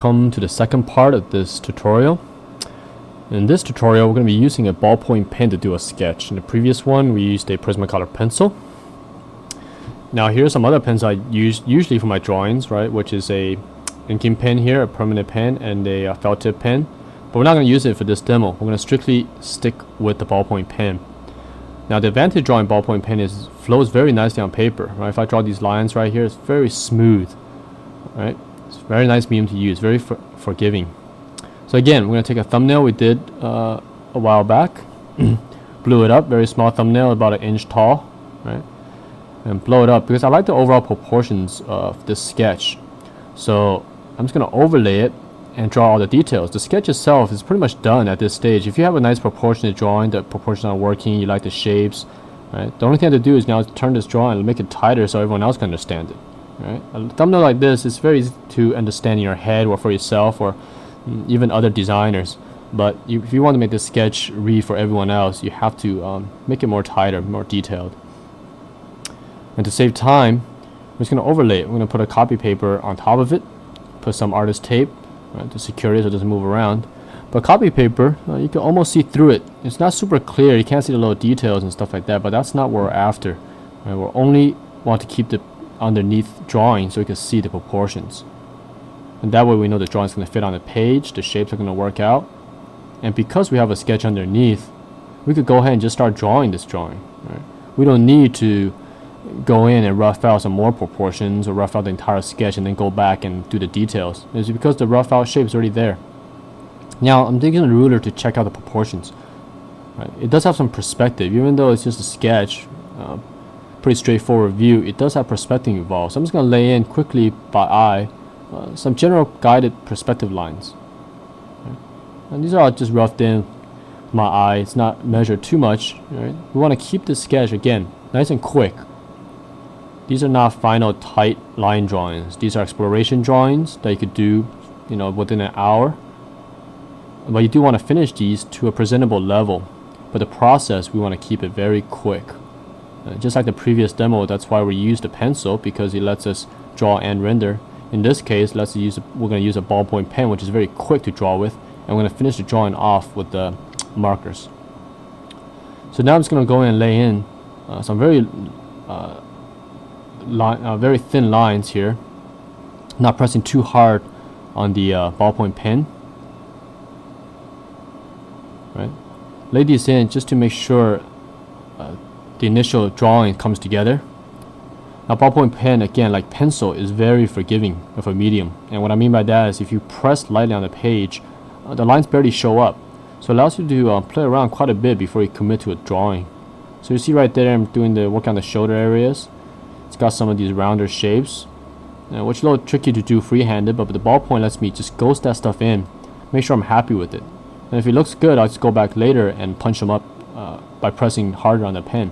Come to the second part of this tutorial. In this tutorial, we're going to be using a ballpoint pen to do a sketch. In the previous one, we used a Prismacolor pencil. Now here's some other pens I use usually for my drawings, right? Which is a inking pen here, a permanent pen, and a felt tip pen. But we're not going to use it for this demo. We're going to strictly stick with the ballpoint pen. Now the advantage of drawing ballpoint pen is it flows very nicely on paper, right? If I draw these lines right here, it's very smooth, right? It's a very nice medium to use, very forgiving. So again, we're going to take a thumbnail we did a while back, blew it up, very small thumbnail, about 1 inch tall, right? And blow it up because I like the overall proportions of this sketch. So I'm just going to overlay it and draw all the details. The sketch itself is pretty much done at this stage. If you have a nice proportionate drawing, the proportions are working, you like the shapes, right? The only thing I have to do is now turn this drawing and make it tighter so everyone else can understand it. Right? A thumbnail like this is very easy to understand in your head or for yourself or even other designers. But if you want to make this sketch read for everyone else, you have to make it more tighter, more detailed. And to save time, I'm just going to overlay it. We're going to put a copy paper on top of it, put some artist tape, right, to secure it so it doesn't move around. But copy paper, you can almost see through it. It's not super clear. You can't see the little details and stuff like that, but that's not what we're after. Right? We only want to keep the underneath drawing so we can see the proportions, and that way we know the drawing is going to fit on the page, the shapes are going to work out. And because we have a sketch underneath, we could go ahead and just start drawing this drawing, right? We don't need to go in and rough out some more proportions or rough out the entire sketch and then go back and do the details. It's because the rough out shape is already there. Now I'm taking a ruler to check out the proportions, right? It does have some perspective, even though it's just a sketch, pretty straightforward view. It does have perspective involved. So I'm just going to lay in quickly by eye some general guided perspective lines. Right? And these are all just roughed in with my eye. It's not measured too much. Right? We want to keep this sketch again nice and quick. These are not final tight line drawings. These are exploration drawings that you could do, within an hour. But you do want to finish these to a presentable level. But the process, we want to keep it very quick. Just like the previous demo, that's why we use the pencil, because it lets us draw and render. In this case, we're going to use a ballpoint pen, which is very quick to draw with, and we're going to finish the drawing off with the markers. So now I'm just going to go in and lay in some very very thin lines here, not pressing too hard on the ballpoint pen. Right? Lay these in just to make sure the initial drawing comes together. Now ballpoint pen, again, like pencil, is very forgiving of a medium, and what I mean by that is if you press lightly on the page, the lines barely show up, so it allows you to play around quite a bit before you commit to a drawing. So you see right there, I'm doing the work on the shoulder areas. It's got some of these rounder shapes, which is a little tricky to do free-handed, but the ballpoint lets me just ghost that stuff in, make sure I'm happy with it, and if it looks good, I'll just go back later and punch them up by pressing harder on the pen.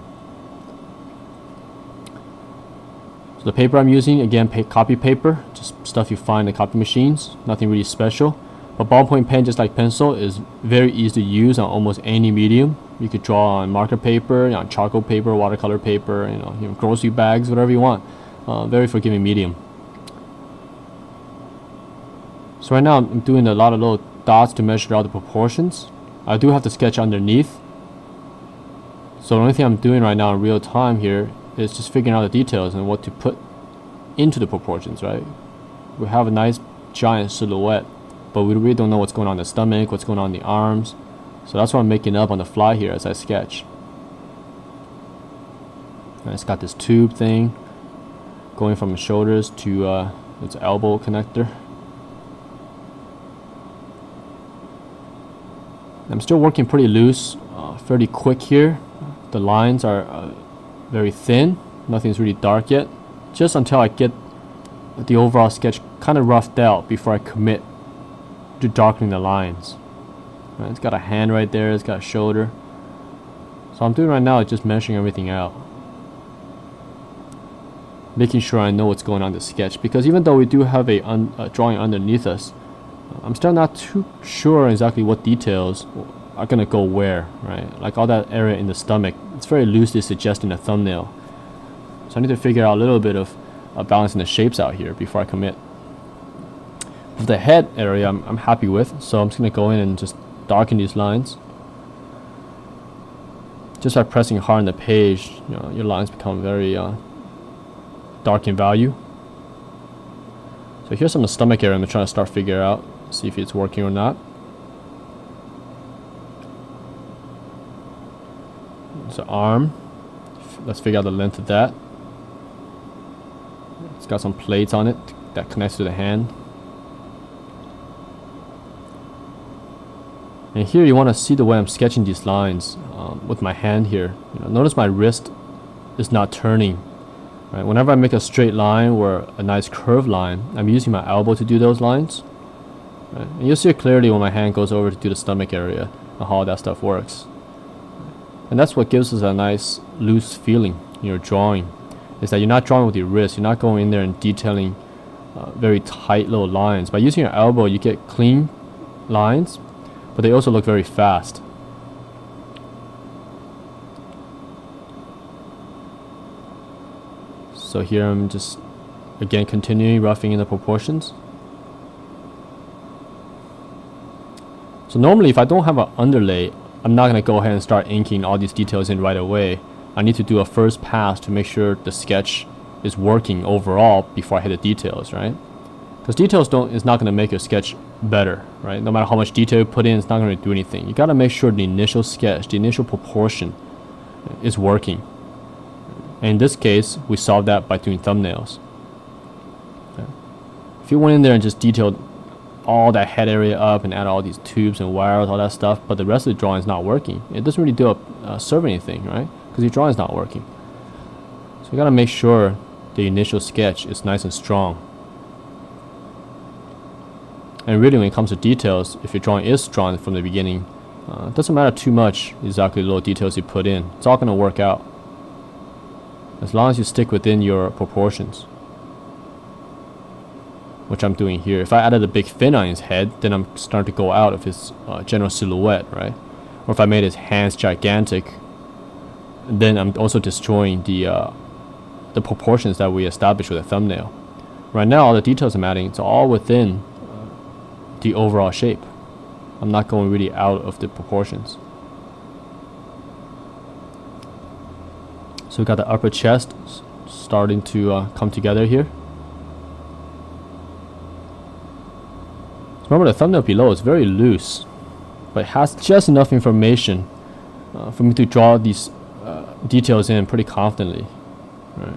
So the paper I'm using, again, copy paper, just stuff you find in copy machines, nothing really special. But ballpoint pen, just like pencil, is very easy to use on almost any medium. You could draw on marker paper, on charcoal paper, watercolor paper, grocery bags, whatever you want. Very forgiving medium. So right now I'm doing a lot of little dots to measure out the proportions. I do have to sketch underneath. So the only thing I'm doing right now in real time here is just figuring out the details and what to put into the proportions, right? We have a nice giant silhouette, but we really don't know what's going on in the stomach, what's going on in the arms. So that's what I'm making up on the fly here as I sketch. And it's got this tube thing going from the shoulders to its elbow connector. I'm still working pretty loose, fairly quick here. The lines are very thin, nothing's really dark yet, just until I get the overall sketch kind of roughed out before I commit to darkening the lines. Right, it's got a hand right there, it's got a shoulder. So I'm doing right now is just measuring everything out, making sure I know what's going on in the sketch, because even though we do have a drawing underneath us, I'm still not too sure exactly what details are going to go where, right? Like all that area in the stomach, it's very loosely suggesting a thumbnail. So I need to figure out a little bit of balancing the shapes out here before I commit. the head area I'm happy with, so I'm just going to go in and just darken these lines. Just by pressing hard on the page, your lines become very dark in value. So here's some of the stomach area I'm trying to start figure out, see if it's working or not. It's an arm. Let's figure out the length of that. It's got some plates on it that connects to the hand. And here you want to see the way I'm sketching these lines with my hand here. Notice my wrist is not turning. Right? Whenever I make a straight line or a nice curved line, I'm using my elbow to do those lines. Right? And you'll see it clearly when my hand goes over to do the stomach area and how that stuff works. And that's what gives us a nice loose feeling in your drawing, is that you're not drawing with your wrist, you're not going in there and detailing very tight little lines. By using your elbow, you get clean lines, but they also look very fast. So here I'm just again continuing roughing in the proportions. So normally if I don't have an underlay, I'm not going to go ahead and start inking all these details in right away. I need to do a first pass to make sure the sketch is working overall before I hit the details, right? Because details is not going to make your sketch better, right? No matter how much detail you put in, it's not going to do anything. You got to make sure the initial sketch, the initial proportion is working. And in this case, we solved that by doing thumbnails. Okay. If you went in there and just detailed all that head area up and add all these tubes and wires, all that stuff, but the rest of the drawing is not working, it doesn't really serve anything, right? Because your drawing is not working. So you got to make sure the initial sketch is nice and strong. And really, when it comes to details, if your drawing is strong from the beginning, it doesn't matter too much exactly the little details you put in. It's all going to work out, as long as you stick within your proportions, which I'm doing here. If I added a big fin on his head, then I'm starting to go out of his general silhouette, right? Or if I made his hands gigantic, then I'm also destroying the proportions that we established with a thumbnail. Right now, all the details I'm adding, it's all within the overall shape. I'm not going really out of the proportions. So we got the upper chest starting to come together here. Remember, the thumbnail below is very loose, but it has just enough information for me to draw these details in pretty confidently. Right.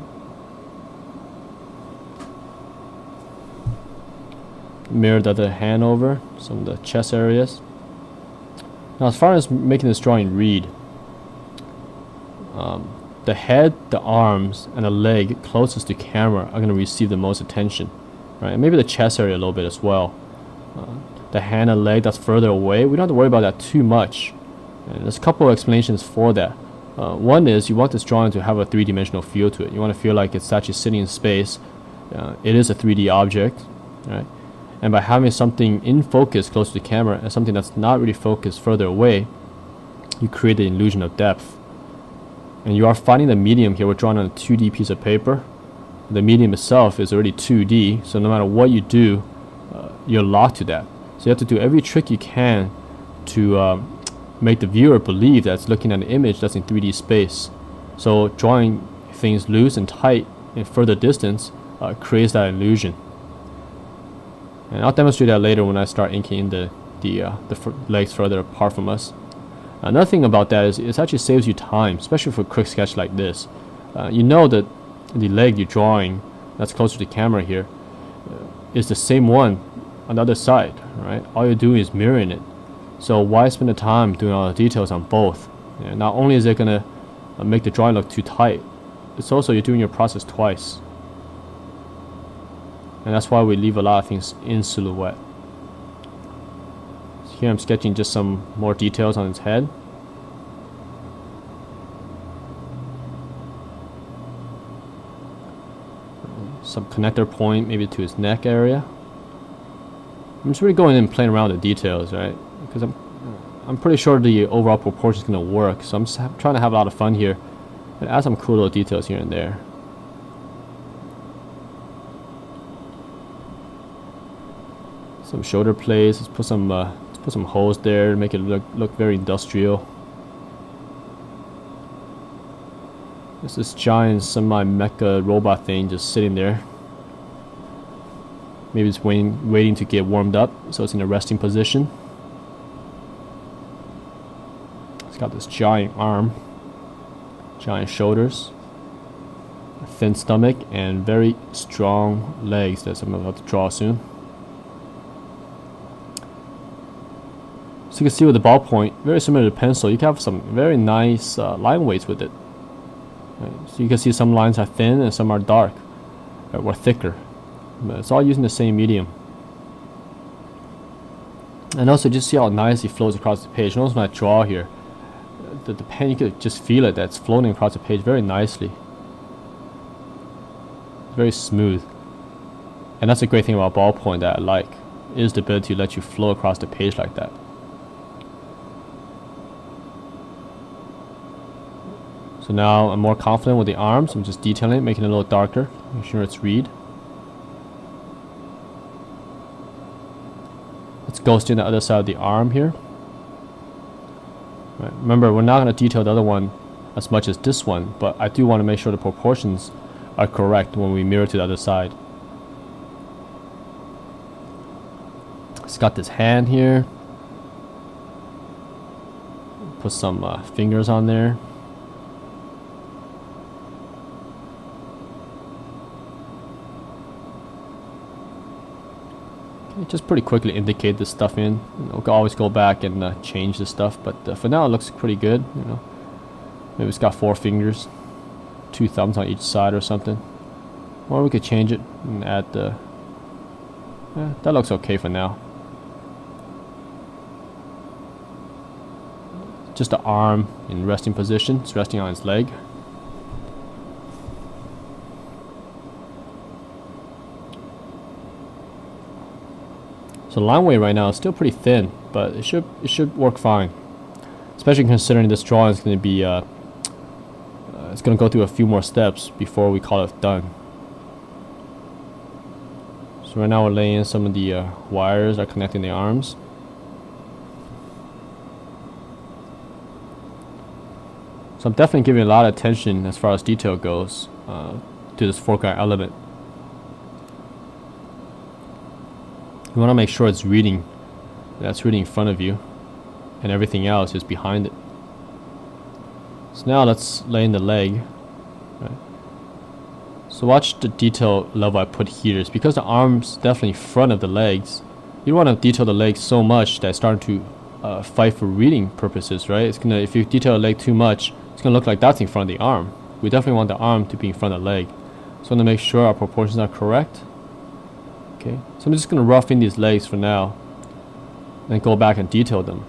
Mirror the other hand over some of the chest areas. Now, as far as making this drawing read, the head, the arms, and the leg closest to camera are going to receive the most attention, right? And maybe the chest area a little bit as well. The hand and leg that's further away, we don't have to worry about that too much. And there's a couple of explanations for that. One is you want this drawing to have a three-dimensional feel to it. You want to feel like it's actually sitting in space. It is a 3D object, right? And by having something in focus close to the camera and something that's not really focused further away, you create the illusion of depth. And you are finding the medium here. We're drawing on a 2D piece of paper. The medium itself is already 2D, so no matter what you do, you're locked to that. So you have to do every trick you can to make the viewer believe that it's looking at an image that's in 3D space. So drawing things loose and tight in further distance creates that illusion. And I'll demonstrate that later when I start inking the legs further apart from us. Another thing about that is it actually saves you time, especially for a quick sketch like this. You know that the leg you're drawing that's closer to the camera here is the same one on the other side, right? All you're doing is mirroring it. So why spend the time doing all the details on both? Not only is it going to make the drawing look too tight, it's also you're doing your process twice. And that's why we leave a lot of things in silhouette. So here I'm sketching just some more details on its head. Some connector point maybe to his neck area. I'm just really going in and playing around with the details, right? Because I'm pretty sure the overall proportion is going to work. So I'm just trying to have a lot of fun here and add some cool little details here and there. Some shoulder plates. Let's put some holes there to make it look very industrial. There's this giant semi-mecha robot thing just sitting there. Maybe it's waiting to get warmed up, so it's in a resting position. It's got this giant arm, giant shoulders, a thin stomach, and very strong legs that I'm about to draw soon. So you can see with the ballpoint, very similar to pencil, you can have some very nice line weights with it. Right? So you can see some lines are thin and some are dark or thicker. But it's all using the same medium. And also just see how nice it flows across the page. Notice when I draw here, the pen, you could just feel it, that's floating across the page very nicely. Very smooth. And that's a great thing about ballpoint that I like, is the ability to let you flow across the page like that. So now I'm more confident with the arms. I'm just detailing it, making it a little darker, make sure it's read. Let's go to the other side of the arm here. Right. Remember, we're not going to detail the other one as much as this one, but I do want to make sure the proportions are correct when we mirror to the other side. It's got this hand here. Put some fingers on there. Just pretty quickly indicate this stuff in. We can always go back and change this stuff, but for now it looks pretty good. Maybe it's got 4 fingers, 2 thumbs on each side or something. Or we could change it and add the. That looks okay for now. Just the arm in resting position. It's resting on its leg. So line weight right now is still pretty thin, but it should work fine. Especially considering this drawing is going to be it's going to go through a few more steps before we call it done. So right now we're laying in some of the wires that are connecting the arms. So I'm definitely giving a lot of attention as far as detail goes to this foreground element. You want to make sure it's reading, that's reading in front of you, and everything else is behind it. So now let's lay in the leg. Right. So watch the detail level I put here. It's because the arm's definitely in front of the legs. You don't want to detail the legs so much that it's starting to fight for reading purposes, right? It's gonna, if you detail the leg too much, it's gonna look like that's in front of the arm. We definitely want the arm to be in front of the leg. So I'm gonna make sure our proportions are correct. Okay, so I'm just going to rough in these legs for now, and go back and detail them.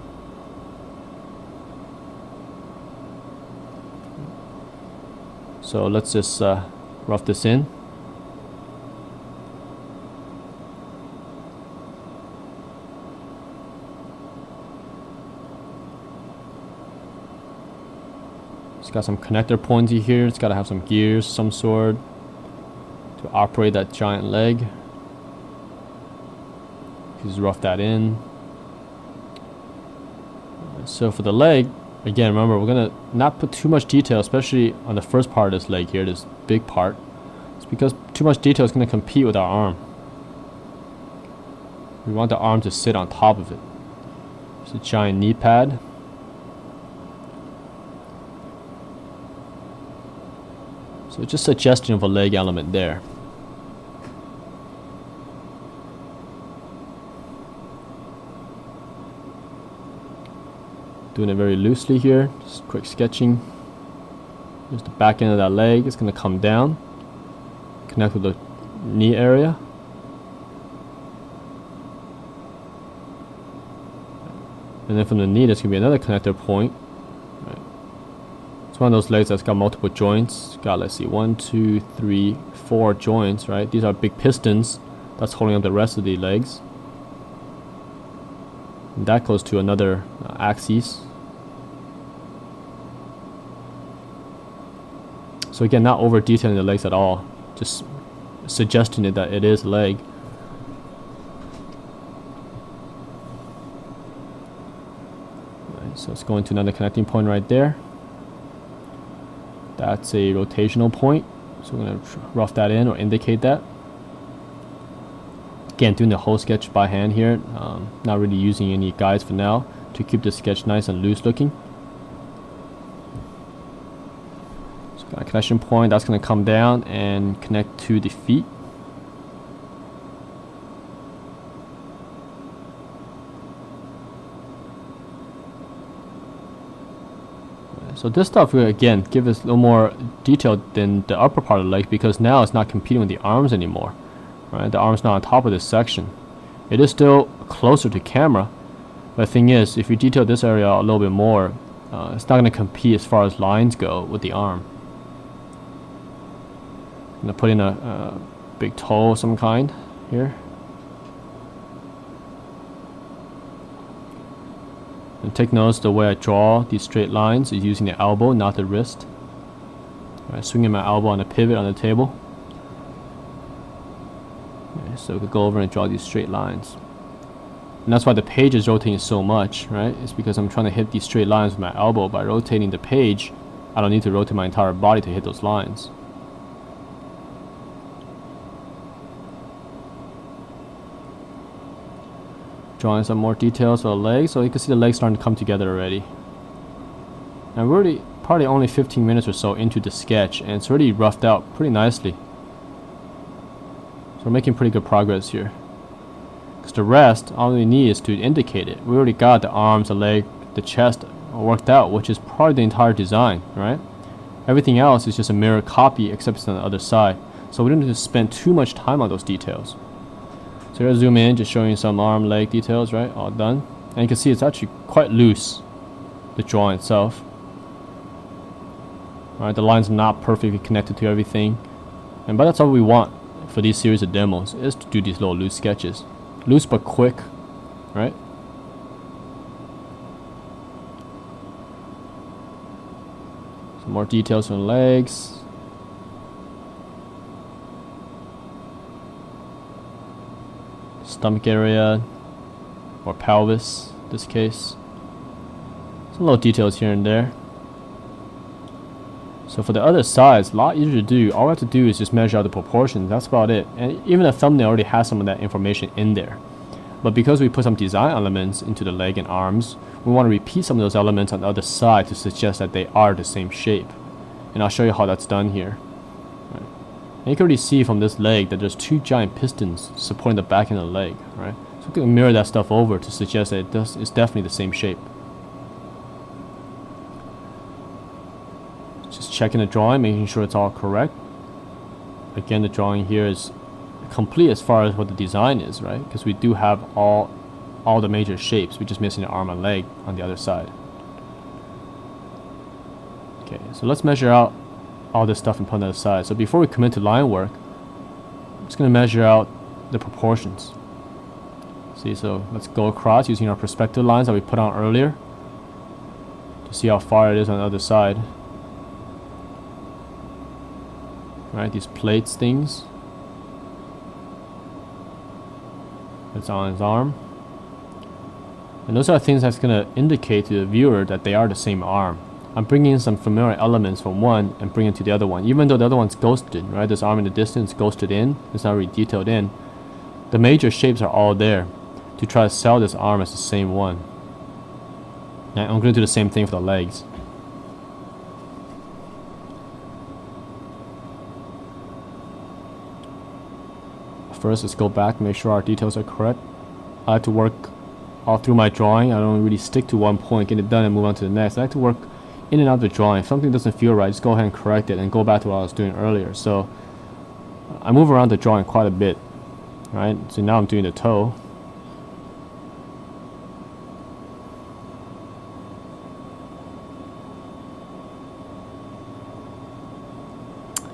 So let's just rough this in. It's got some connector points here. It's got to have some gears, some sort, to operate that giant leg. Just rough that in. So for the leg, again, remember, we're gonna not put too much detail, especially on the first part of this leg here, this big part. It's because too much detail is gonna compete with our arm. We want the arm to sit on top of it. It's a giant knee pad. So just suggestion of a leg element there. Doing it very loosely here, just quick sketching. Here's the back end of that leg. It's going to come down, connect with the knee area. And then from the knee, there's going to be another connector point. Right. It's one of those legs that's got multiple joints. Got, let's see, 1, 2, 3, 4 joints, right? These are big pistons that's holding up the rest of the legs. And that goes to another axis. So again, not over detailing the legs at all, just suggesting it that it is a leg. So it's going to another connecting point right there. That's a rotational point, so we're going to rough that in or indicate that. Again, doing the whole sketch by hand here, not really using any guides for now to keep the sketch nice and loose looking. So got a connection point, that's going to come down and connect to the feet. So this stuff will again give us a little more detail than the upper part of the leg, because now it's not competing with the arms anymore. Right? The arm's not on top of this section. It is still closer to camera, but the thing is, if you detail this area a little bit more, it's not going to compete as far as lines go with the arm. I'm going to put in a big toe of some kind here. And take notice the way I draw these straight lines is using the elbow, not the wrist. Right, swinging my elbow on the pivot on the table. Okay, so we could go over and draw these straight lines. And that's why the page is rotating so much, right? It's because I'm trying to hit these straight lines with my elbow. By rotating the page, I don't need to rotate my entire body to hit those lines. Drawing some more details for the legs, so you can see the legs starting to come together already. And we're already probably only 15 minutes or so into the sketch, and it's already roughed out pretty nicely. So we're making pretty good progress here. Because the rest, all we need is to indicate it. We already got the arms, the leg, the chest worked out, which is part of the entire design, right? Everything else is just a mirror copy, except it's on the other side. So we don't need to spend too much time on those details. So here I zoom in, just showing some arm, leg details, right? All done. And you can see it's actually quite loose, the drawing itself. Alright, the lines are not perfectly connected to everything. But that's all we want for these series of demos, is to do these little loose sketches. Loose but quick, right? Some more details on the legs. Stomach area, or pelvis in this case. Some little details here and there. So for the other sides, a lot easier to do. All we have to do is just measure out the proportions. That's about it. And even the thumbnail already has some of that information in there. But because we put some design elements into the leg and arms, we want to repeat some of those elements on the other side to suggest that they are the same shape. And I'll show you how that's done here. And you can already see from this leg that there's two giant pistons supporting the back end of the leg, right? So we can mirror that stuff over to suggest that it's definitely the same shape. Just checking the drawing, making sure it's all correct. Again, the drawing here is complete as far as what the design is, right? Because we do have all the major shapes. We're just missing the arm and leg on the other side. Okay, so let's measure out all this stuff and put on the other side. So before we commit to line work, I'm just going to measure out the proportions. See, so let's go across using our perspective lines that we put on earlier to see how far it is on the other side. Right, these plates things. It's on his arm. And those are things that's going to indicate to the viewer that they are the same arm. I'm bringing in some familiar elements from one and bringing it to the other one. Even though the other one's ghosted, right? This arm in the distance ghosted in. It's not really detailed in. The major shapes are all there to try to sell this arm as the same one. And I'm going to do the same thing for the legs. First, let's go back, make sure our details are correct. I like to work all through my drawing. I don't really stick to one point, get it done, and move on to the next. I like to work in and out of the drawing. If something doesn't feel right, just go ahead and correct it and go back to what I was doing earlier. So I move around the drawing quite a bit, right? So now I'm doing the toe.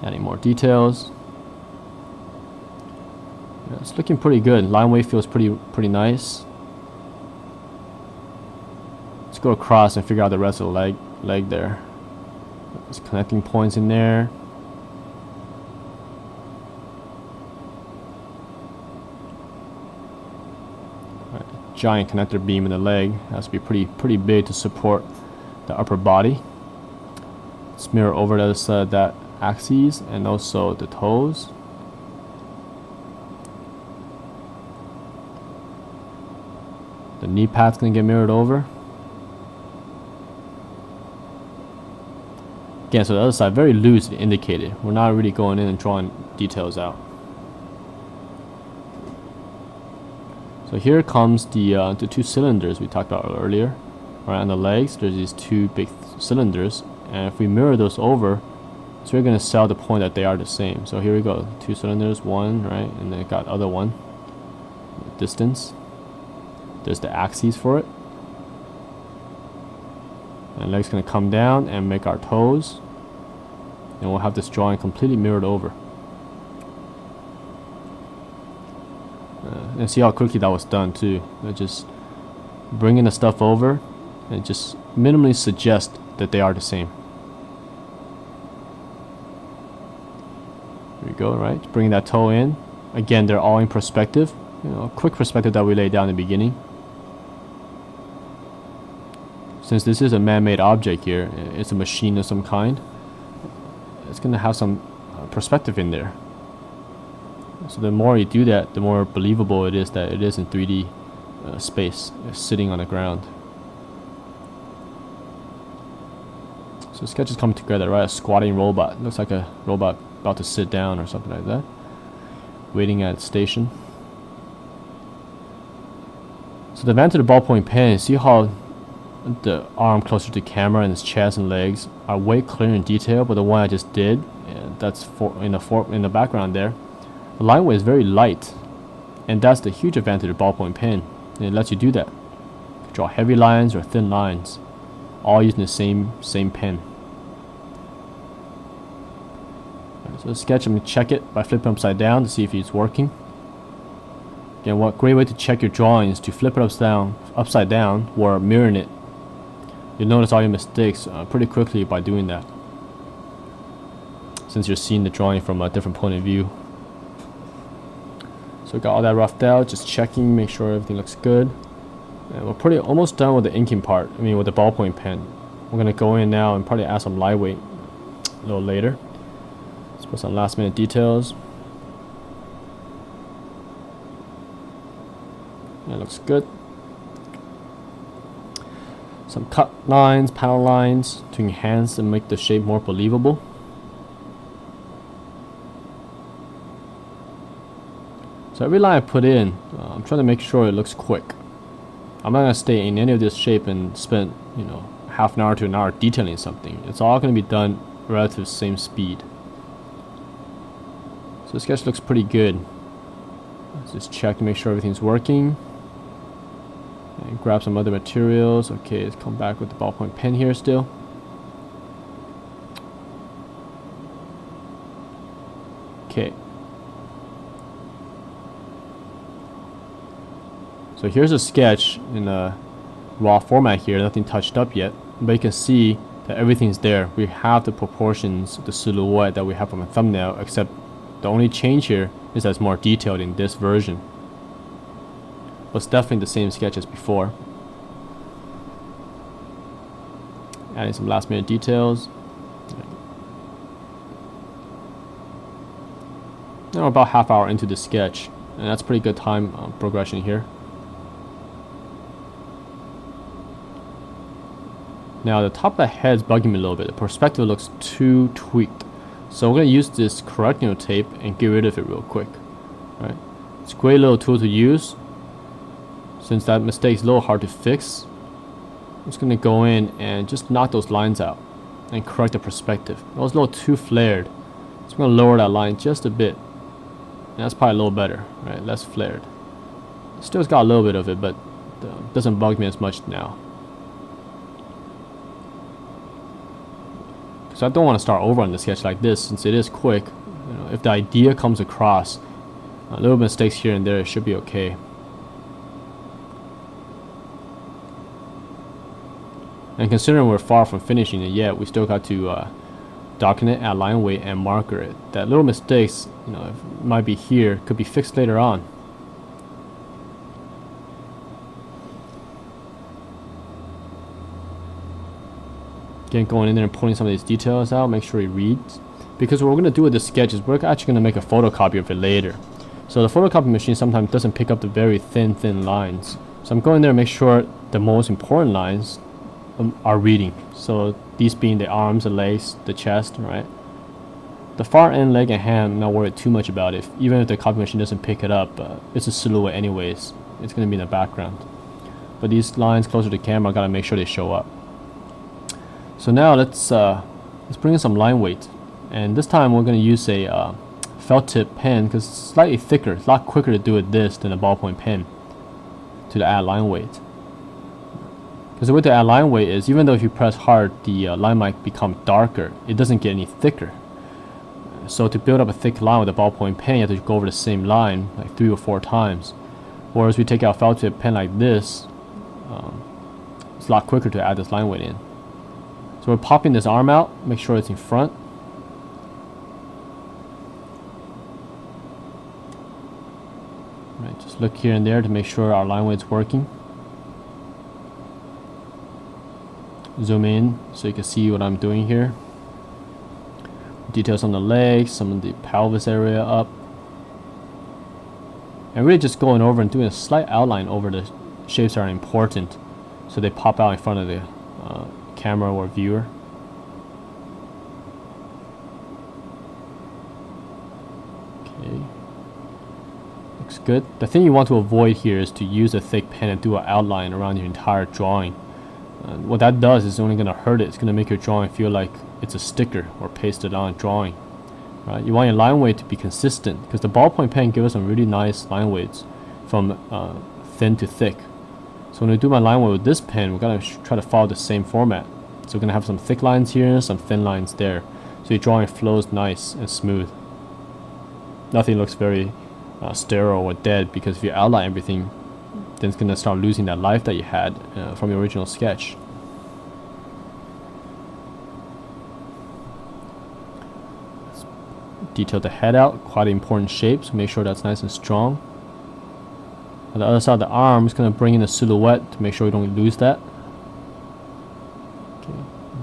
Adding more details. Yeah, it's looking pretty good. Line weight feels pretty nice. Let's go across and figure out the rest of the leg there. There's connecting points in there. Right. giant connector beam in the leg. It has to be pretty big to support the upper body. Let's mirror over the other side of that axis and also the toes. The knee pad's gonna get mirrored over. Again, so the other side very loosely indicated. We're not really going in and drawing details out. So here comes the 2 cylinders we talked about earlier. Right on the legs, there's these 2 big cylinders, and if we mirror those over, so we're gonna sell the point that they are the same. So here we go, 2 cylinders, 1, right, and then got other one. Distance. There's the axes for it. And leg's gonna come down and make our toes, and we'll have this drawing completely mirrored over. And see how quickly that was done too. Just bringing the stuff over and just minimally suggest that they are the same. There we go, right? Bringing that toe in. Again, they're all in perspective. You know, a quick perspective that we laid down in the beginning. Since this is a man-made object here, it's a machine of some kind, it's going to have some perspective in there. So the more you do that, the more believable it is that it is in 3D space, sitting on the ground. So the sketch is coming together, right? A squatting robot. Looks like a robot about to sit down or something like that. Waiting at station. So the advantage of the ballpoint pen, see how the arm closer to the camera and his chest and legs are way clearer in detail, but the one I just did, that's in the background there, the line weight is very light, and that's the huge advantage of the ballpoint pen. And it lets you do that. Draw heavy lines or thin lines, all using the same pen. Right, so the sketch, I'm going to check it by flipping upside down to see if it's working. Again, what great way to check your drawing is to flip it upside down or mirroring it. You'll notice all your mistakes pretty quickly by doing that, since you're seeing the drawing from a different point of view. So we got all that roughed out, just checking, make sure everything looks good. And we're almost done with the inking part, with the ballpoint pen. We're going to go in now and probably add some lightweight a little later. Let's put some last minute details. That looks good. Some cut lines, panel lines to enhance and make the shape more believable. So every line I put in, I'm trying to make sure it looks quick. I'm not going to stay in any of this shape and spend, half an hour to an hour detailing something. It's all going to be done relative same speed. So the sketch looks pretty good. Let's just check to make sure everything's working. And grab some other materials. Okay, let's come back with the ballpoint pen here still. Okay. So here's a sketch in a raw format here, nothing touched up yet. But you can see that everything's there. We have the proportions, the silhouette that we have from a thumbnail, except the only change here is that it's more detailed in this version. But it's definitely the same sketch as before. Adding some last minute details. Now we're about half hour into the sketch, and that's pretty good time progression here. Now the top of the head is bugging me a little bit. The perspective looks too tweaked. So we're going to use this correcting tape and get rid of it real quick. Right? It's a great little tool to use. Since that mistake is a little hard to fix, I'm just going to go in and just knock those lines out and correct the perspective. It was a little too flared. So I'm going to lower that line just a bit. And that's probably a little better, right? Less flared. Still's got a little bit of it, but doesn't bug me as much now. So I don't want to start over on the sketch like this, since it is quick. If the idea comes across, little mistakes here and there, it should be okay. And considering we're far from finishing it yet, we still got to darken it, add line weight, and marker it. That little mistakes, it might be here, could be fixed later on. Again, going in there and pulling some of these details out, make sure it reads. Because what we're going to do with the sketch is we're actually going to make a photocopy of it later. So the photocopy machine sometimes doesn't pick up the very thin lines. So I'm going there and make sure the most important lines are reading. So these being the arms, the legs, the chest, right? The far end leg and hand, I'm not worried too much about it. Even if the copy machine doesn't pick it up, it's a silhouette anyways. It's going to be in the background. But these lines closer to the camera, I got to make sure they show up. So now let's bring in some line weight. And this time we're going to use a felt tip pen because it's slightly thicker. It's a lot quicker to do it this than a ballpoint pen to add line weight. Because the way to add line weight is even though if you press hard, the line might become darker. It doesn't get any thicker. So to build up a thick line with a ballpoint pen, you have to go over the same line like 3 or 4 times. Whereas we take out a felt tip pen like this, it's a lot quicker to add this line weight in. So we're popping this arm out, make sure it's in front. Right, just look here and there to make sure our line weight's working. Zoom in so you can see what I'm doing here. Details on the legs, some of the pelvis area up. And really just going over and doing a slight outline over the shapes that are important so they pop out in front of the camera or viewer. Okay, looks good. The thing you want to avoid here is to use a thick pen and do an outline around your entire drawing. What that does is only going to hurt it. It's going to make your drawing feel like it's a sticker or pasted on a drawing. Right? You want your line weight to be consistent because the ballpoint pen gives us some really nice line weights from thin to thick. So when we do my line weight with this pen, we're going to try to follow the same format. So we're going to have some thick lines here, some thin lines there. So your drawing flows nice and smooth. Nothing looks very sterile or dead because if you outline everything, then it's going to start losing that life that you had from your original sketch. Let's detail the head out, quite an important shape, so make sure that's nice and strong. On the other side of the arm, it's going to bring in a silhouette to make sure we don't lose that. Okay,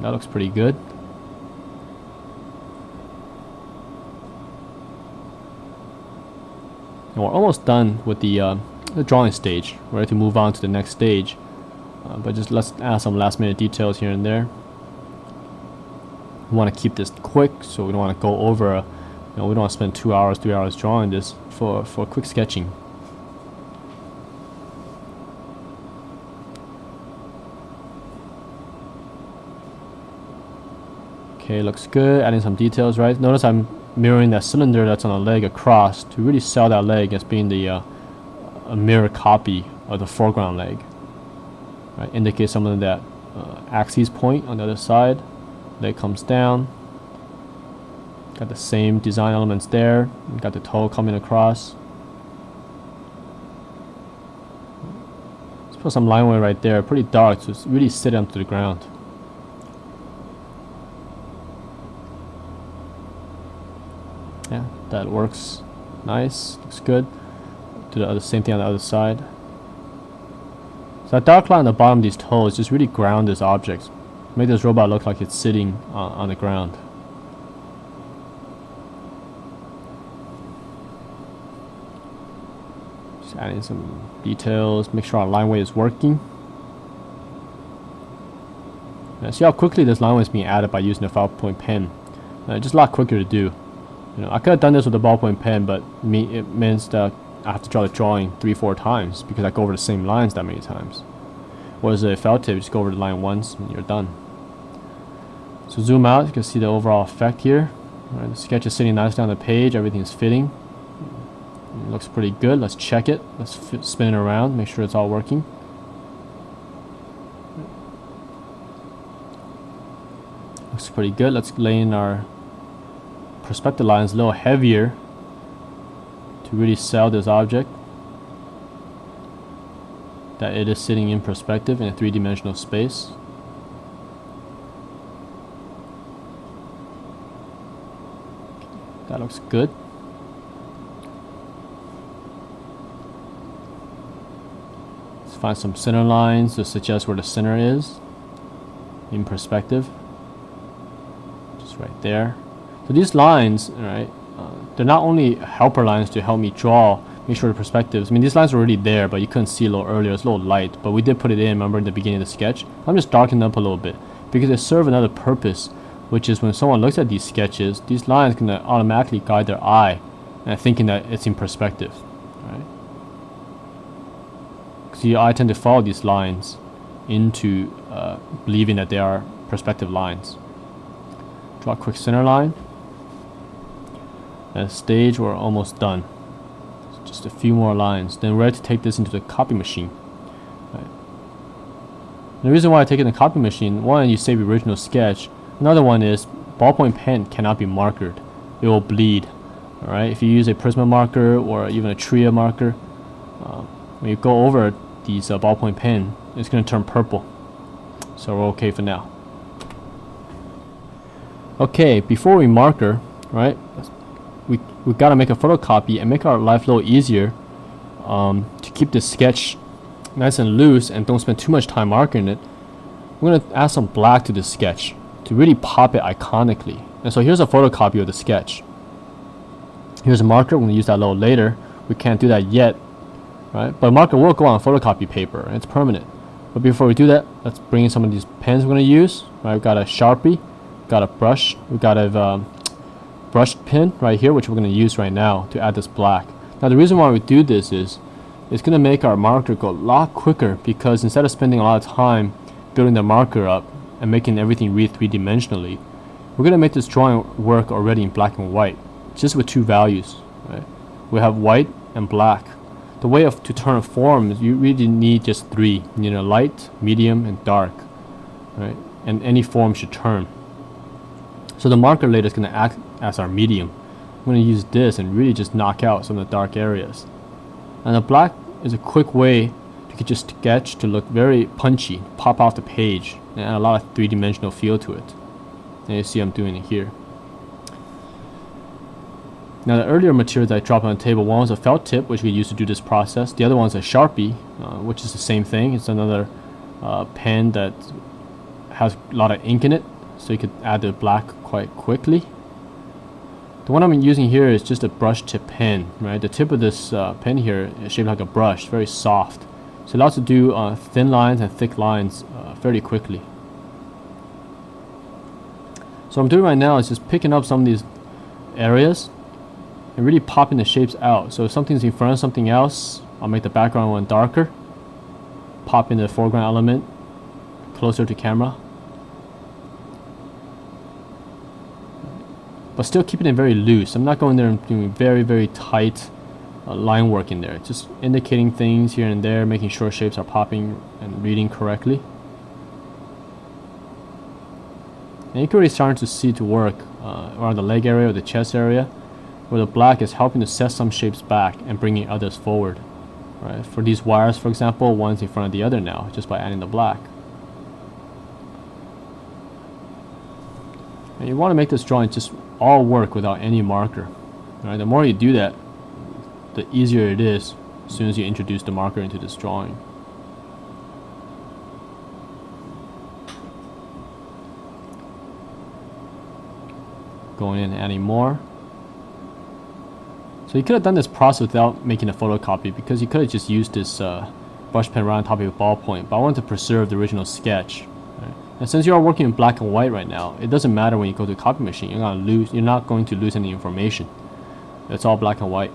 that looks pretty good. And we're almost done with the drawing stage. We're ready to move on to the next stage. But just let's add some last minute details here and there. We want to keep this quick, so we don't want to go over, we don't want to spend 2 hours, 3 hours drawing this for quick sketching. Okay, looks good. Adding some details, right? Notice I'm mirroring that cylinder that's on the leg across to really sell that leg as being the a mirror copy of the foreground leg. Right, indicate some of that axis point on the other side. Leg comes down. Got the same design elements there. Got the toe coming across. Let's put some line weight right there. Pretty dark, so it's really sit onto the ground. Yeah, that works. Nice, looks good. Do the same thing on the other side. So that dark line on the bottom of these toes just really ground this object. Make this robot look like it's sitting on the ground. Just adding some details, make sure our line weight is working. Now see how quickly this line weight is being added by using a ballpoint pen. Just a lot quicker to do. I could have done this with a ballpoint pen, but it means that I have to draw the drawing 3-4 times because I go over the same lines that many times. Whereas a felt tip, just go over the line once and you're done. So zoom out, you can see the overall effect here. Right, the sketch is sitting nicely on the page, everything's fitting. It looks pretty good. Let's check it. Let's spin it around, make sure it's all working. Looks pretty good. Let's lay in our perspective lines a little heavier to really sell this object that it is sitting in perspective in a 3-dimensional space. That looks good. Let's find some center lines to suggest where the center is in perspective. It's right there. So these lines, right, they're not only helper lines to help me draw, make sure the perspectives. I mean, these lines are already there, but you couldn't see a little earlier. It's a little light, but we did put it in, remember, in the beginning of the sketch. I'm just darkening up a little bit because they serve another purpose, which is when someone looks at these sketches, these lines can automatically guide their eye and thinking that it's in perspective, right? Because your eye tend to follow these lines into believing that they are perspective lines. Draw a quick center line. At stage, we're almost done. Just a few more lines. Then we're ready to take this into the copy machine. Right. The reason why I take it in the copy machine, one, you save the original sketch. Another one is ballpoint pen cannot be markered. It will bleed. All right. If you use a Prisma marker or even a Tria marker, when you go over these ballpoint pen, it's going to turn purple. So we're okay for now. Okay, before we marker, right, we got to make a photocopy and make our life a little easier to keep the sketch nice and loose and don't spend too much time marking it. We're going to add some black to the sketch to really pop it iconically. And so here's a photocopy of the sketch. Here's a marker. We're going to use that a little later. We can't do that yet, right? But marker will go on photocopy paper and it's permanent. But before we do that, let's bring in some of these pens we're going to use. Right, we've got a Sharpie, got a brush, we've got a brushed pen right here, which we're going to use right now to add this black. Now the reason why we do this is it's going to make our marker go a lot quicker, because instead of spending a lot of time building the marker up and making everything read three-dimensionally, we're going to make this drawing work already in black and white, just with two values. Right? We have white and black. The way to turn a form is you really need just three, light, medium, and dark, right? And any form should turn. So the marker later is going to act as our medium. I'm going to use this and really just knock out some of the dark areas. And the black is a quick way to get your sketch to look very punchy, pop off the page, and add a lot of three-dimensional feel to it. And you see I'm doing it here. Now the earlier materials I dropped on the table, one was a felt tip, which we used to do this process. The other one is a Sharpie, which is the same thing. It's another pen that has a lot of ink in it, so you could add the black quite quickly. The one I'm using here is just a brush tip pen, right? The tip of this pen here is shaped like a brush, very soft. So it allows to do thin lines and thick lines fairly quickly. So what I'm doing right now is just picking up some of these areas and really popping the shapes out. So if something's in front of something else, I'll make the background one darker, pop in the foreground element closer to camera, but still keeping it very loose. I'm not going there and doing very, very tight line work in there. Just indicating things here and there, making sure shapes are popping and reading correctly. And you can already start to see to work around the leg area or the chest area, where the black is helping to set some shapes back and bringing others forward. Right? For these wires, for example, one's in front of the other now, just by adding the black. And you want to make this drawing just all work without any marker. Right? The more you do that, the easier it is as soon as you introduce the marker into this drawing. Going in and adding more. So you could have done this process without making a photocopy, because you could have just used this brush pen right on top of your ballpoint, but I wanted to preserve the original sketch. Right? And since you are working in black and white right now, it doesn't matter when you go to the copy machine. You're not going to lose any information. It's all black and white.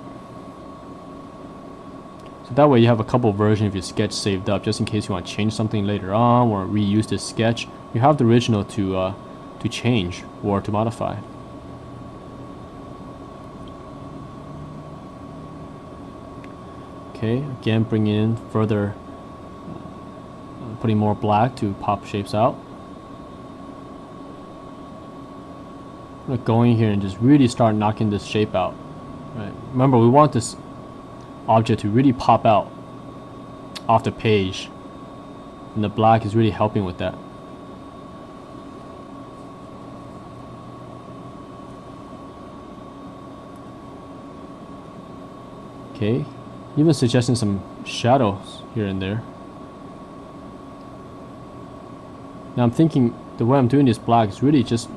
So that way you have a couple versions of your sketch saved up, just in case you want to change something later on or reuse this sketch. You have the original to change or to modify. Okay, again bringing in further, putting more black to pop shapes out. I'm going to go in here and just really start knocking this shape out. Right. Remember, we want this object to really pop out off the page, and the black is really helping with that. Okay. Even suggesting some shadows here and there. Now I'm thinking the way I'm doing this black is really just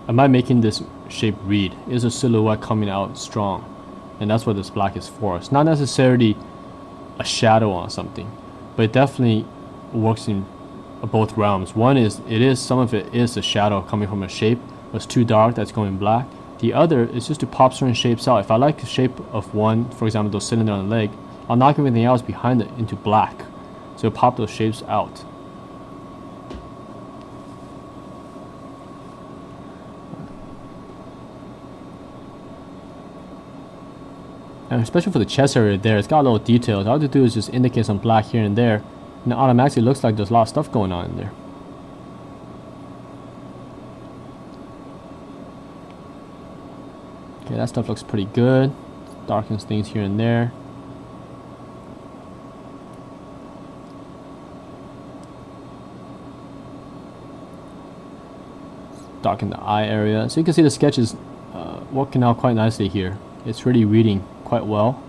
am I making this shape read? Is a silhouette coming out strong? And that's what this black is for. It's not necessarily a shadow on something, but it definitely works in both realms. One is, some of it is a shadow coming from a shape that's too dark, that's going black. The other is just to pop certain shapes out. If I like the shape of one, for example, those cylinder on the leg, I'll knock everything else behind it into black. So pop those shapes out. And especially for the chest area there, it's got little details. All I have to do is just indicate some black here and there, and it automatically looks like there's a lot of stuff going on in there. Okay, that stuff looks pretty good. Darkens things here and there. Darken the eye area. So you can see the sketch is working out quite nicely here. It's really reading quite well.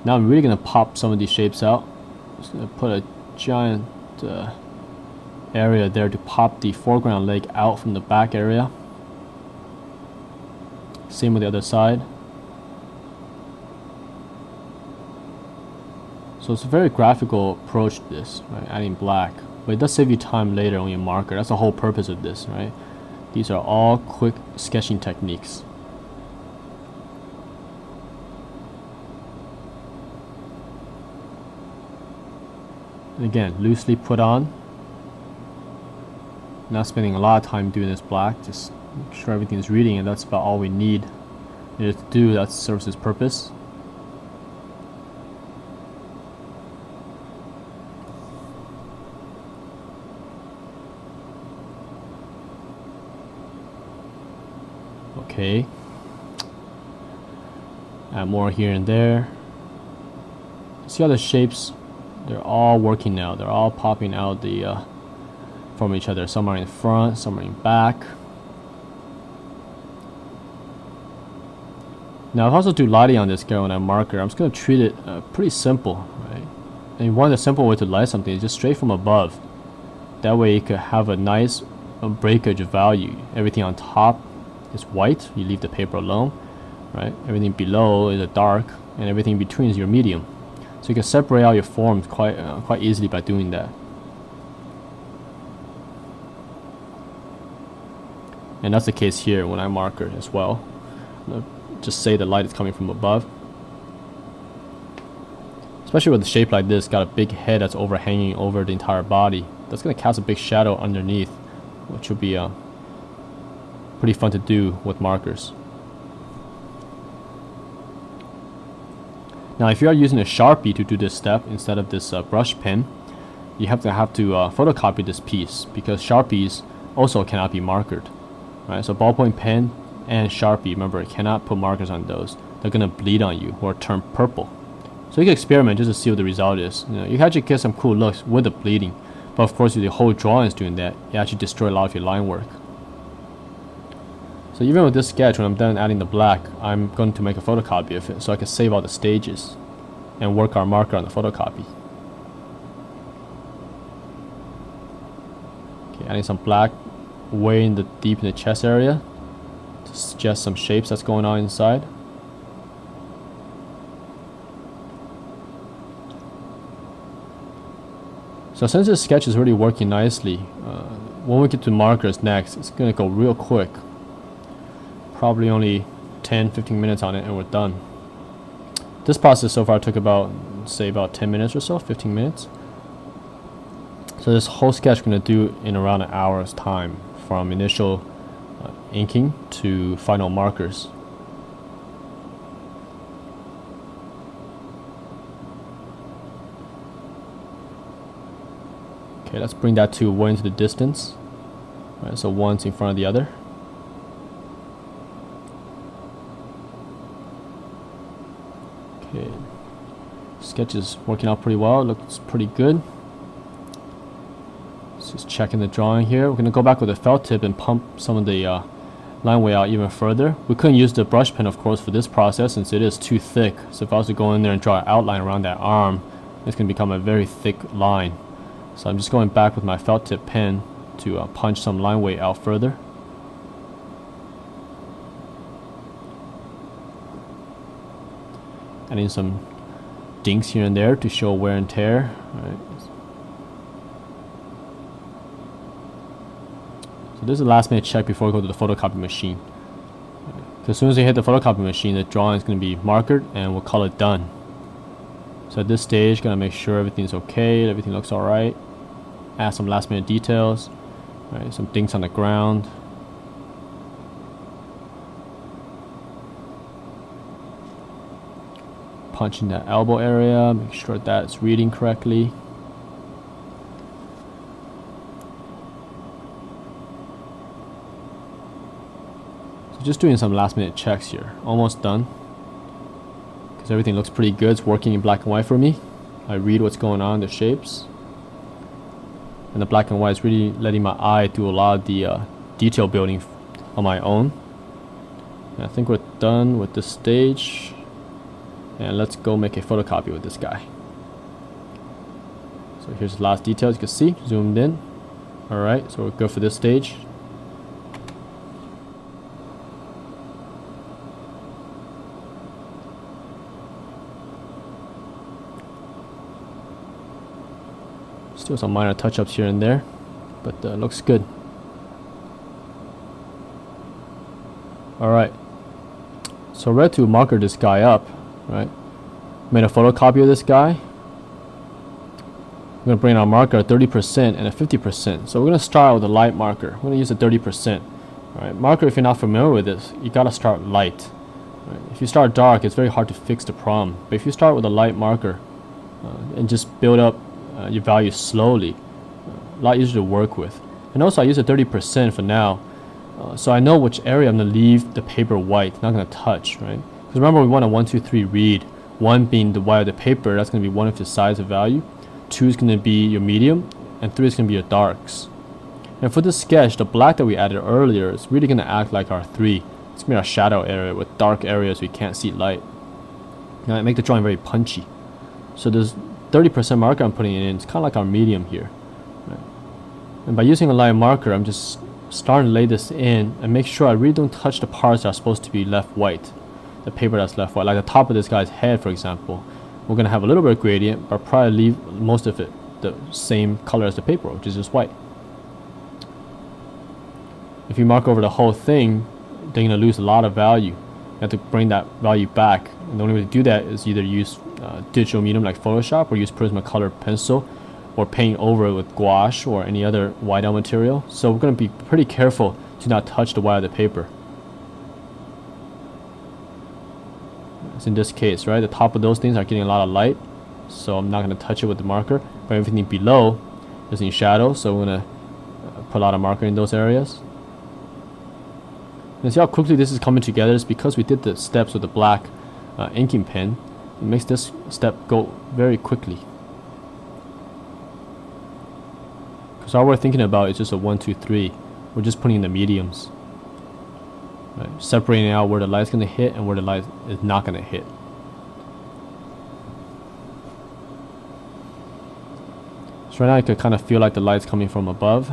Now I'm really going to pop some of these shapes out. Just going to put a giant area there to pop the foreground leg out from the back area. Same with the other side. So it's a very graphical approach to this, right? Adding black. But it does save you time later on your marker. That's the whole purpose of this, right? These are all quick sketching techniques. And again, loosely put on. Not spending a lot of time doing this black, just make sure everything is reading, and that's about all we need to do. That serves its purpose. Okay. Add more here and there. See how the shapes, they're all working now. They're all popping out the from each other. Some are in front, some are in back. Now, if I also do lighting on this guy when I marker, I'm just going to treat it pretty simple, right? And one of the simple way to light something is just straight from above. That way you could have a nice breakage of value. Everything on top is white, you leave the paper alone, right? Everything below is a dark, and everything in between is your medium. So you can separate out your forms quite easily by doing that. And that's the case here when I marker as well. Just say the light is coming from above. Especially with a shape like this, got a big head that's overhanging over the entire body. That's going to cast a big shadow underneath, which will be pretty fun to do with markers. Now, if you are using a Sharpie to do this step instead of this brush pen, you have to photocopy this piece, because Sharpies also cannot be markered. Right? So ballpoint pen and Sharpie, remember, cannot put markers on those. They're going to bleed on you or turn purple. So you can experiment just to see what the result is. You can actually get some cool looks with the bleeding, but of course if the whole drawing is doing that, you actually destroy a lot of your line work. So even with this sketch, when I'm done adding the black, I'm going to make a photocopy of it so I can save all the stages and work our marker on the photocopy. Okay, adding some black way deep in the chest area to suggest some shapes that's going on inside. So since this sketch is really working nicely, when we get to markers next, it's going to go real quick. Probably only 10-15 minutes on it and we're done. This process so far took about 10 minutes or so, 15 minutes. So this whole sketch we're going to do in around an hour's time, from initial inking to final markers. Okay, let's bring that to way into the distance. All right, so one's in front of the other. Okay, sketch is working out pretty well. It looks pretty good. Let's just checking the drawing here. We're going to go back with a felt tip and pump some of the line way out even further. We couldn't use the brush pen, of course, for this process since it is too thick. So if I was to go in there and draw an outline around that arm, it's going to become a very thick line. So I'm just going back with my felt tip pen to punch some line weight out further. adding some dinks here and there to show wear and tear. Right. So this is the last minute check before we go to the photocopy machine. Right. As soon as we hit the photocopy machine, the drawing is going to be markered and we'll call it done. So at this stage, gonna make sure everything's okay, everything looks alright. Add some last minute details, right? Some dinks on the ground. Punch in that elbow area, make sure that it's reading correctly. So just doing some last minute checks here. Almost done. Because everything looks pretty good. It's working in black and white for me. I read what's going on, the shapes. And the black and white is really letting my eye do a lot of the detail building on my own. And I think we're done with this stage. And let's go make a photocopy with this guy. So here's the last details, you can see, zoomed in. Alright, so we're good for this stage. Still some minor touch-ups here and there, but looks good. Alright, so we're ready to marker this guy up. Right, made a photocopy of this guy. We're going to bring our marker at 30% and a 50%. So we're going to start with a light marker. We're going to use a 30%. Alright, marker, if you're not familiar with this, you got to start light. Right? If you start dark, it's very hard to fix the problem. But if you start with a light marker and just build up your values slowly, a lot easier to work with. And also I use a 30% for now. So I know which area I'm going to leave the paper white, not going to touch, right? Because remember, we want a 1, 2, 3 read. 1 being the white of the paper, that's going to be one of the size of value. 2 is going to be your medium, and 3 is going to be your darks. And for this sketch, the black that we added earlier is really going to act like our 3. It's going to be our shadow area with dark areas we can't see light. Now, make the drawing very punchy. So this 30% marker I'm putting in, it's kind of like our medium here. Right? And by using a light marker, I'm just starting to lay this in and make sure I really don't touch the parts that are supposed to be left white. The paper that's left white, like the top of this guy's head, for example, we're going to have a little bit of gradient, but probably leave most of it the same color as the paper, which is just white. If you mark over the whole thing, they're going to lose a lot of value. You have to bring that value back, and the only way to do that is either use digital medium like Photoshop, or use Prismacolor pencil, or paint over it with gouache or any other whiteout material. So we're going to be pretty careful to not touch the white of the paper. In this case, right, the top of those things are getting a lot of light, so I'm not going to touch it with the marker, but everything below is in shadow, so we're going to put a lot of marker in those areas. And see how quickly this is coming together. It's because we did the steps with the black inking pen. It makes this step go very quickly, because all we're thinking about is just a 1, 2, 3. We're just putting in the mediums. Right, separating out where the light's going to hit and where the light is not going to hit. So right now you can kind of feel like the light's coming from above.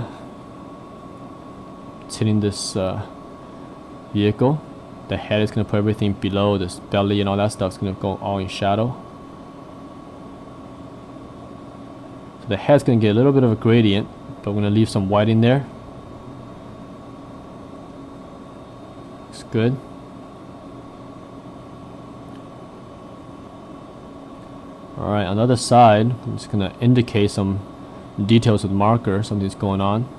It's hitting this vehicle. The head is going to put everything below, this belly and all that stuff is going to go all in shadow. So the head's going to get a little bit of a gradient, but we're going to leave some white in there. Good. Alright, on the other side, I'm just going to indicate some details with marker, something's going on,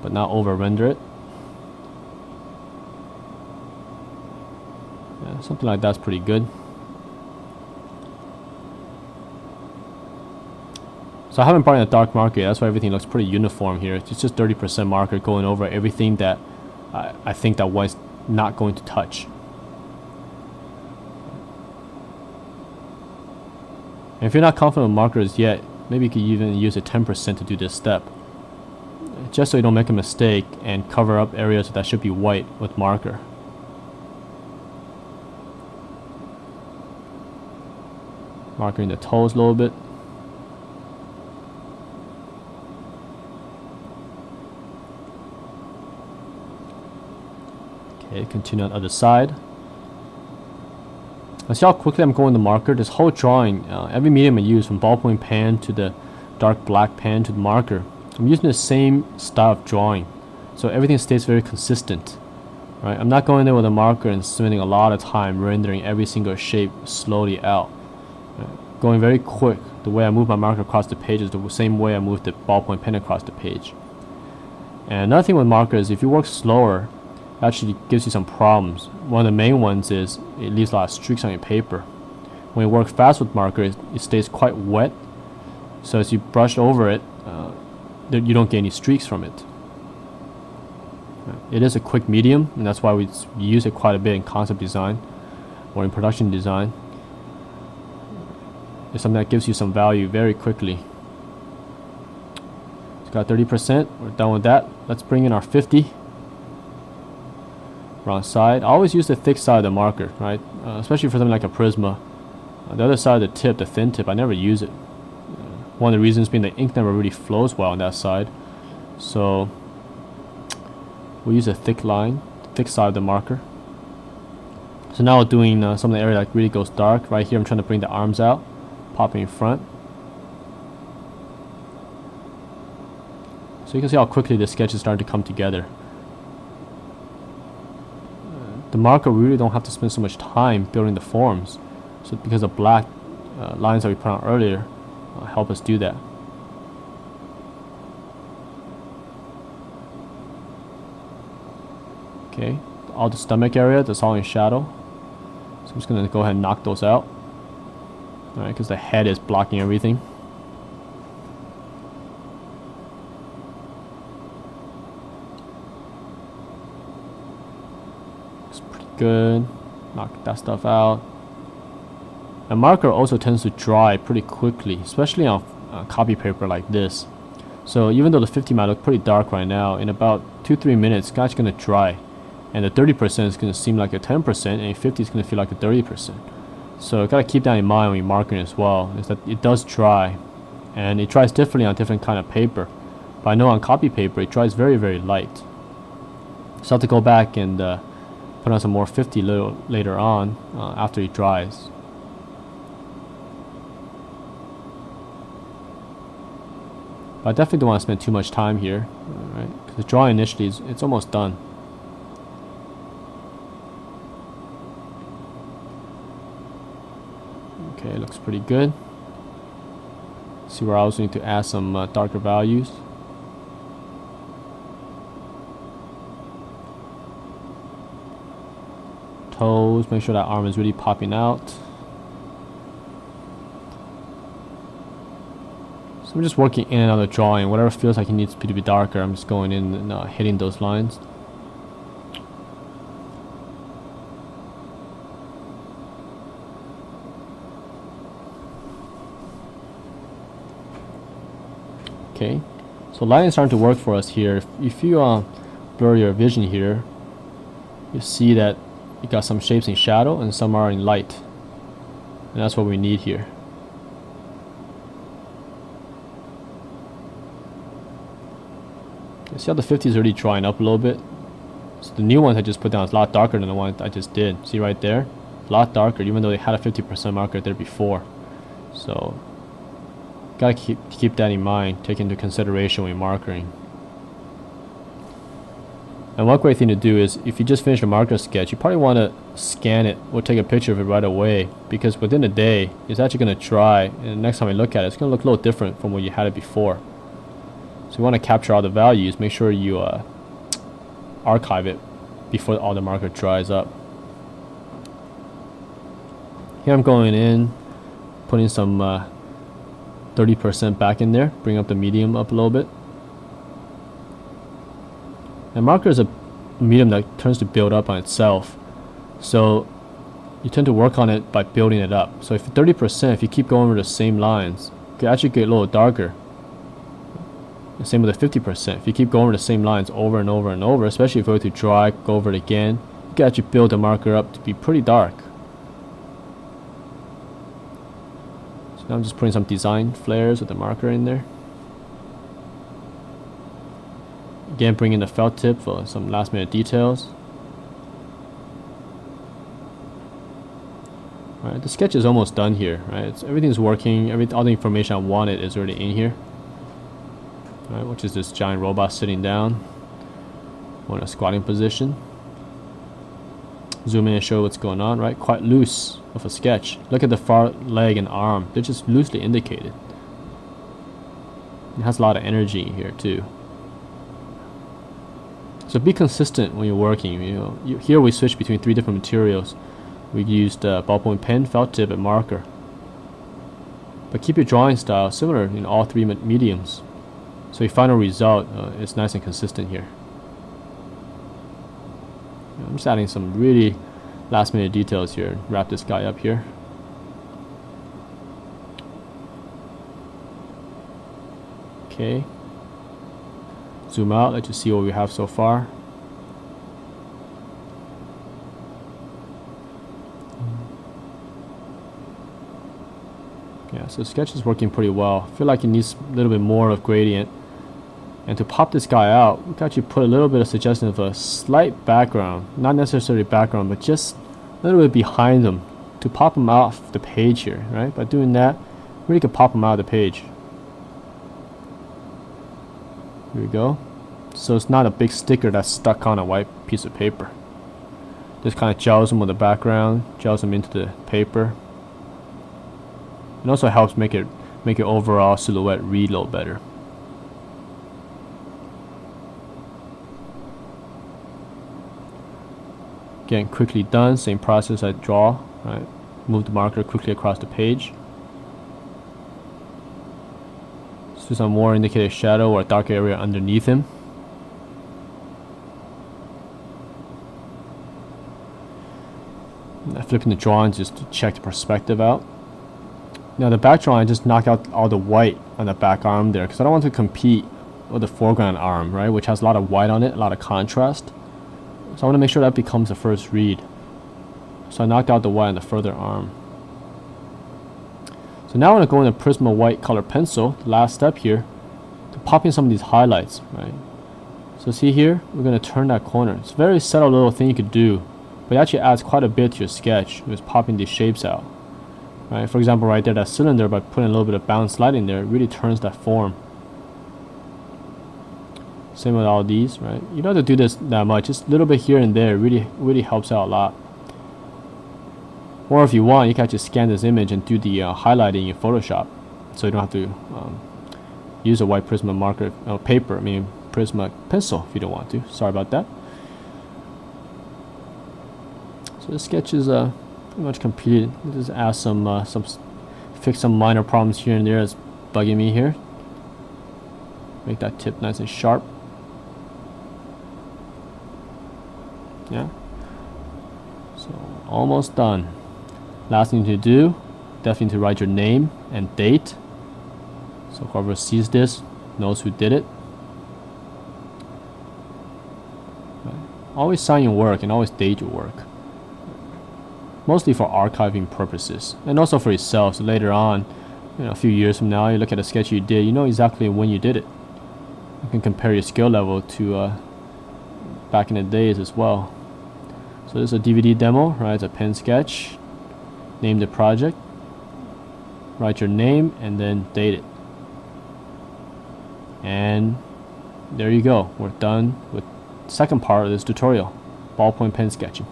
but not over render it. Yeah, something like that's pretty good. So I haven't brought in a dark marker yet, that's why everything looks pretty uniform here. It's just 30% marker going over everything that I think that white's not going to touch. And if you're not confident with markers yet, maybe you could even use a 10% to do this step, just so you don't make a mistake and cover up areas that should be white with marker. Marking the toes a little bit. Okay, continue on the other side. And see how quickly I'm going the marker. This whole drawing, every medium I use, from ballpoint pen to the dark black pen to the marker, I'm using the same style of drawing, so everything stays very consistent. Right? I'm not going there with a marker and spending a lot of time rendering every single shape slowly out. Right? Going very quick. The way I move my marker across the page is the same way I move the ballpoint pen across the page. And another thing with markers, if you work slower, it actually gives you some problems. One of the main ones is it leaves a lot of streaks on your paper. When you work fast with marker, it stays quite wet. So as you brush over it, you don't get any streaks from it. It is a quick medium, and that's why we use it quite a bit in concept design or in production design. It's something that gives you some value very quickly. It's got 30%. We're done with that. Let's bring in our 50. Wrong side. I always use the thick side of the marker, right? Especially for something like a Prisma. The other side of the tip, the thin tip, I never use it. One of the reasons being the ink never really flows well on that side. So we use a thick line, thick side of the marker. So now we're doing some of the area that really goes dark. Right here I'm trying to bring the arms out, popping in front. So you can see how quickly the sketch is starting to come together. The marker, we really don't have to spend so much time building the forms. So because the black lines that we put on earlier help us do that. Okay, all the stomach area, that's all in shadow. So I'm just going to go ahead and knock those out. Alright, because the head is blocking everything. Looks pretty good. Knock that stuff out. A marker also tends to dry pretty quickly, especially on copy paper like this. So even though the 50 might look pretty dark right now, in about 2-3 minutes, it's actually going to dry. And the 30% is going to seem like a 10%, and 50 is going to feel like a 30%. So you got to keep that in mind when you're marking as well, is that it does dry. And it dries differently on different kind of paper. But I know on copy paper, it dries very, very light. So I have to go back and put on some more 50 later on, after it dries. But I definitely don't want to spend too much time here, right? Because the drawing initially it's almost done. Okay, it looks pretty good. See where I also need to add some darker values. Toes, make sure that arm is really popping out. I'm just working in and out of the drawing. Whatever feels like it needs to be darker, I'm just going in and hitting those lines. Okay, so lighting is starting to work for us here. If you blur your vision here, you see that you got some shapes in shadow and some are in light. And that's what we need here. See how the 50 is already drawing up a little bit. So the new ones I just put down is a lot darker than the one I just did. See right there? A lot darker, even though they had a 50% marker there before. So gotta keep that in mind, take into consideration when markering. And one great thing to do is, if you just finish a marker sketch, you probably want to scan it or take a picture of it right away, because within a day it's actually going to dry, and the next time you look at it, it's going to look a little different from when you had it before. So you want to capture all the values, make sure you archive it before all the marker dries up. Here I'm going in, putting some 30% back in there, bring up the medium up a little bit. And marker is a medium that tends to build up on itself, so you tend to work on it by building it up. So if 30%, if you keep going over the same lines, you can actually get a little darker. The same with the 50%. If you keep going over the same lines over and over and over, especially if you were to dry, go over it again, you can actually build the marker up to be pretty dark. So now I'm just putting some design flares with the marker in there. Again, bring in the felt tip for some last minute details. Right, the sketch is almost done here. Right, everything's working. All the information I wanted is already in here. Right, which is this giant robot sitting down, or in a squatting position. Zoom in and show what's going on. Right, quite loose of a sketch. Look at the far leg and arm; they're just loosely indicated. It has a lot of energy here too. So be consistent when you're working. Here we switch between 3 different materials. We used ballpoint pen, felt tip, and marker. But keep your drawing style similar in all 3 mediums, so your final result is nice and consistent here. I'm just adding some really last-minute details here. Wrap this guy up here. Okay. Zoom out, let you see what we have so far. Yeah, so the sketch is working pretty well. I feel like it needs a little bit more of gradient. And to pop this guy out, we can actually put a little bit of suggestion of a slight background. Not necessarily background, but just a little bit behind them to pop them off the page here, right? By doing that, really can pop them out of the page. Here we go. So it's not a big sticker that's stuck on a white piece of paper. Just kind of gels them with the background, gels them into the paper. It also helps make your overall silhouette read a little better. Again, quickly done. Same process I draw. Right, move the marker quickly across the page. Let's do some more indicated shadow or a dark area underneath him. Flipping the drawing just to check the perspective out. Now the back drawing, just knock out all the white on the back arm there, because I don't want to compete with the foreground arm, right, which has a lot of white on it, a lot of contrast. So I want to make sure that becomes the first read. So I knocked out the white on the further arm. So now I want to go in a Prisma white color pencil, the last step here, to pop in some of these highlights, right? So see here, we're going to turn that corner. It's a very subtle little thing you could do, but it actually adds quite a bit to your sketch with popping these shapes out. Right? For example, right there, that cylinder, by putting a little bit of bounce light in there, it really turns that form. Same with all these, right? You don't have to do this that much, just a little bit here and there really helps out a lot. Or if you want, you can just scan this image and do the highlighting in Photoshop, so you don't have to use a white Prisma marker paper. I mean Prisma pencil if you don't want to. Sorry about that. So the sketch is pretty much completed. Just add fix some minor problems here and there that's bugging me here. Make that tip nice and sharp. Yeah. So almost done. Last thing to do, definitely to write your name and date, so whoever sees this knows who did it. Right. Always sign your work and always date your work. Mostly for archiving purposes, and also for yourself. So later on, a few years from now, you look at a sketch you did, you know exactly when you did it. You can compare your skill level to back in the days as well. So this is a DVD demo, right? It's a pen sketch. Name the project, write your name, and then date it. And there you go. We're done with the second part of this tutorial, ballpoint pen sketching.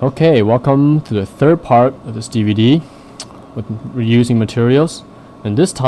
Okay, welcome to the third part of this DVD with reusing materials, and this time